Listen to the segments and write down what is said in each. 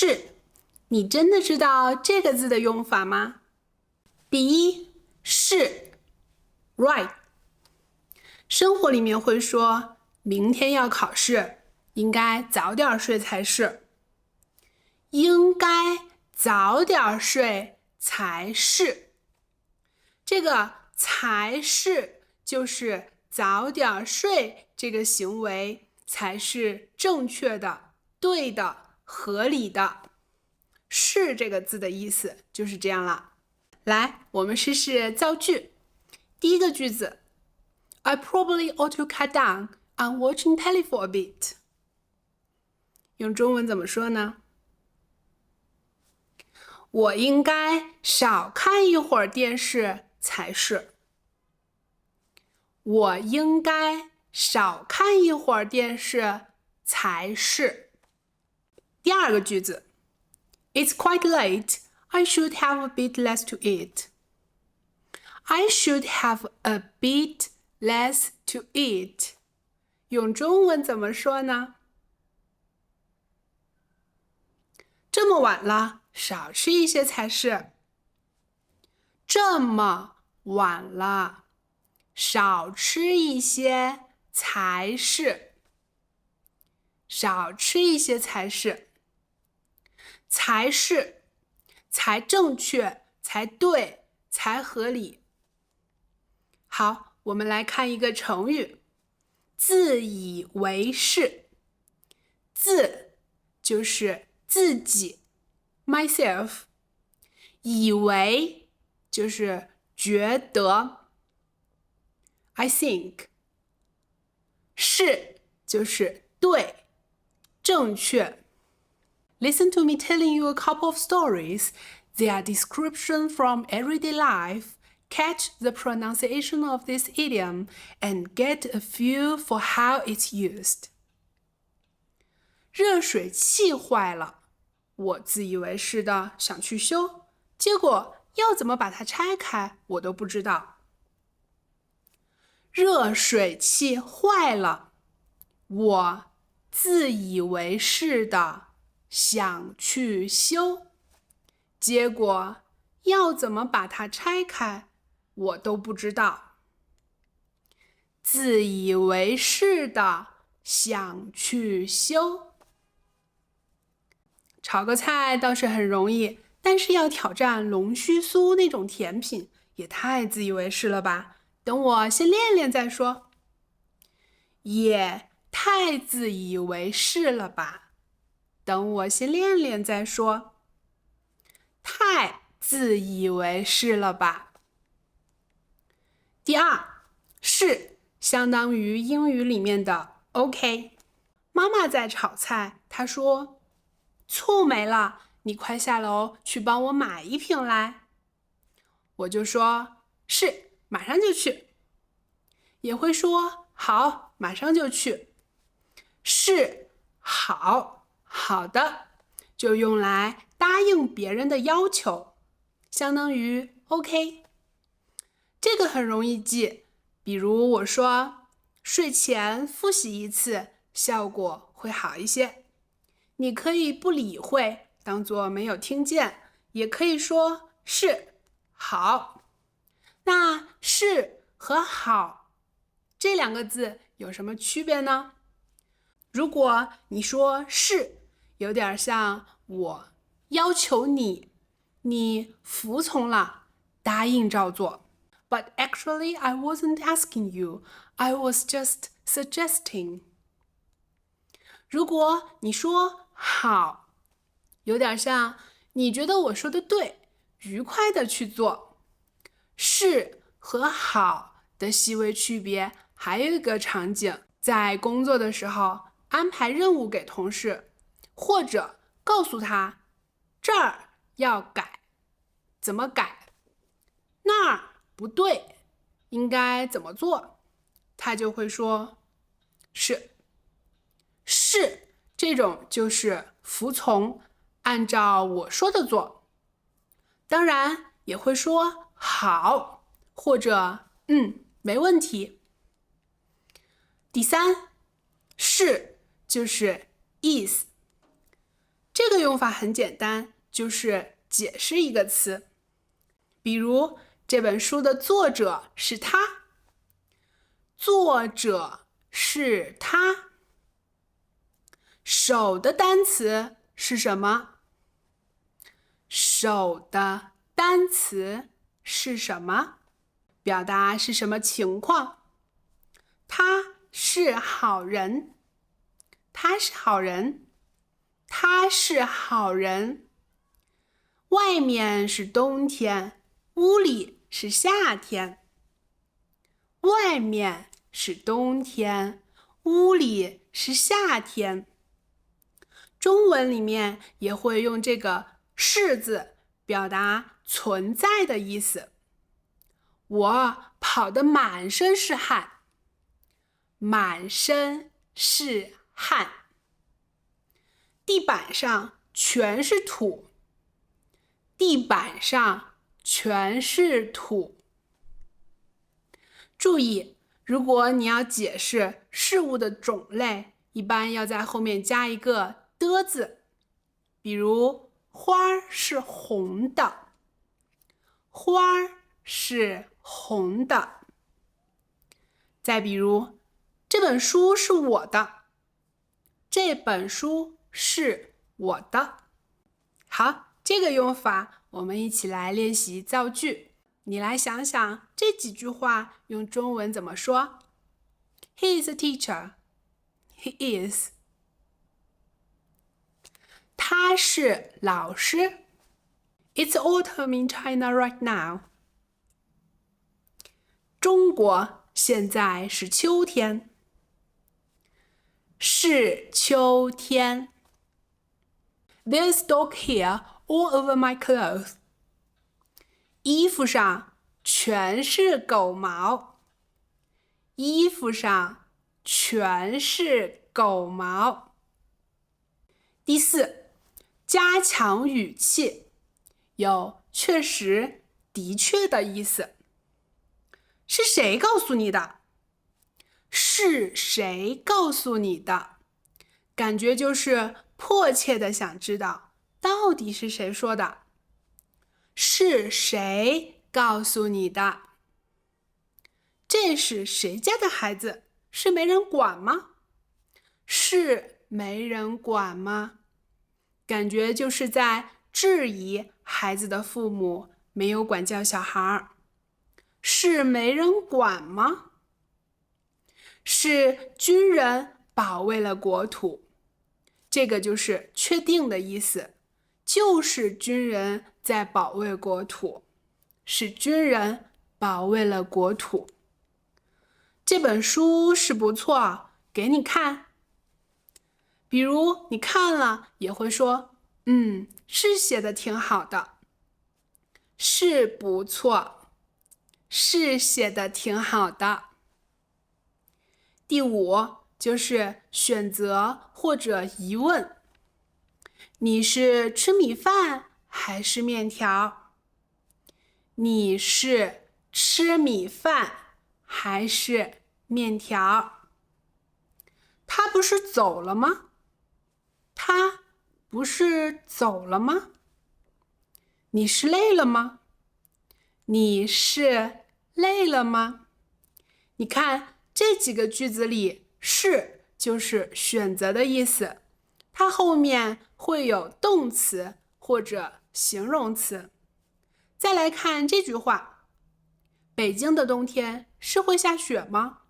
是，你真的知道这个字的用法吗？第一，是 right。生活里面会说，明天要考试，应该早点睡才是。应该早点睡才是。这个才是就是早点睡这个行为才是正确的、对的、合理的。是这个字的意思就是这样了。来，我们试试造句。第一个句子 I probably ought to cut down on watching telly for a bit。 用中文怎么说呢？我应该少看一会儿电视才是。我应该少看一会儿电视才是。第二个句子 It's quite late. I should have a bit less to eat. I should have a bit less to eat. 用中文怎么说呢？这么晚了，少吃一些才是。这么晚了，少吃一些才是。少吃一些才是。才是，才正确，才对，才合理。好，我们来看一个成语，自以为是。自就是自己 myself， 以为就是觉得 I think， 是就是对，正确。Listen to me telling you a couple of stories. They are descriptions from everyday life. Catch the pronunciation of this idiom and get a feel for how it's used. 热水器坏了，我自以为是的想去修，结果要怎么把它拆开，我都不知道。热水器坏了，我自以为是的想去修，结果要怎么把它拆开，我都不知道。自以为是的想去修。炒个菜倒是很容易，但是要挑战龙须酥那种甜品，也太自以为是了吧？等我先练练再说。也太自以为是了吧？等我先练练再说。太自以为是了吧？第二，是相当于英语里面的 OK。妈妈在炒菜，她说：“醋没了，你快下楼去帮我买一瓶来。”我就说：“是，马上就去。”也会说：“好，马上就去。”是，好，好的，就用来答应别人的要求，相当于 OK。这个很容易记，比如我说睡前复习一次，效果会好一些。你可以不理会，当作没有听见，也可以说是，好。那是和好这两个字有什么区别呢？如果你说是，有点像我要求你，你服从了，答应照做。But actually, I wasn't asking you. I was just suggesting. 如果你说好，有点像你觉得我说的对，愉快的去做。是和好的细微区别，还有一个场景，在工作的时候安排任务给同事，或者告诉他这儿要改，怎么改，那儿不对，应该怎么做，他就会说是。是这种就是服从，按照我说的做。当然也会说好，或者没问题。第三，是就是 is。这个个用法很简单，就是解释一个词。比如这本书的作者是他，作者是他。手的单词是什么？手的单词是什么？表达是什么情况？他是好人，他是好人，他是好人。外面是冬天，屋里是夏天。外面是冬天，屋里是夏天。中文里面也会用这个是字表达存在的意思。我跑得满身是汗，满身是汗。地板上全是土，地板上全是土。注意，如果你要解释事物的种类，一般要在后面加一个的字。比如花是红的，花是红的。再比如这本书是我的，这本书是我的。好，这个用法我们一起来练习造句。你来想想这几句话用中文怎么说？ He is a teacher. He is. 他是老师。It's autumn in China right now. 中国现在是秋天。是秋天。There's dog hair all over my clothes. 衣服上全是狗毛。衣服上全是狗毛。第四，加强语气，有确实、的确的意思。是谁告诉你的？是谁告诉你的？感觉就是迫切的想知道，到底是谁说的？是谁告诉你的？这是谁家的孩子？是没人管吗？是没人管吗？感觉就是在质疑孩子的父母没有管教小孩。是没人管吗？是军人保卫了国土。这个就是确定的意思，就是军人在保卫国土，是军人保卫了国土。这本书是不错，给你看。比如你看了也会说，是写的挺好的，是不错，是写的挺好的。第五就是选择或者疑问，你是吃米饭还是面条？你是吃米饭还是面条？他不是走了吗？他不是走了吗？你是累了吗？你是累了吗？你看这几个句子里，是就是选择的意思，它后面会有动词或者形容词。再来看这句话，北京的冬天是会下雪吗？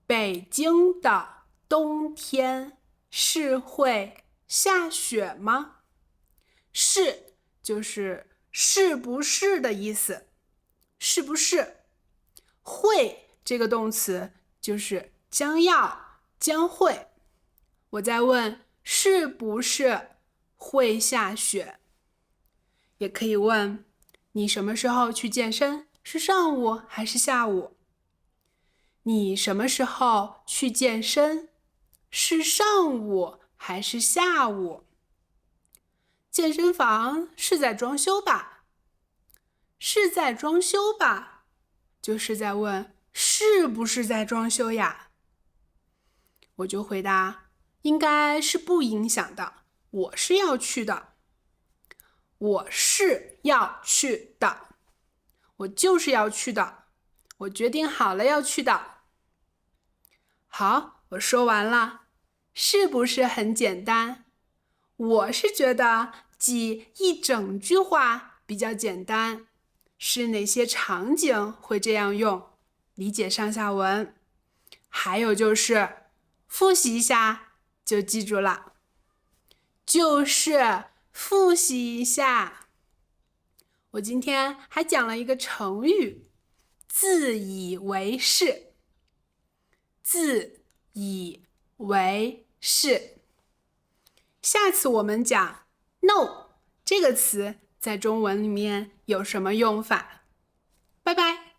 北京的冬天是会下雪吗？是就是是不是的意思，是不是？会这个动词就是将要、将会。我在问是不是会下雪？也可以问你什么时候去健身？是上午还是下午？你什么时候去健身？是上午还是下午？健身房是在装修吧？是在装修吧？就是在问是不是在装修呀？我就回答应该是不影响的，我是要去的。我是要去的。我就是要去的。我决定好了要去的。好，我说完了，是不是很简单？我是觉得记一整句话比较简单。是哪些场景会这样用？理解上下文。还有就是复习一下就记住了。就是复习一下。我今天还讲了一个成语，自以为是。自以为是。下次我们讲 no 这个词在中文里面有什么用法？拜拜。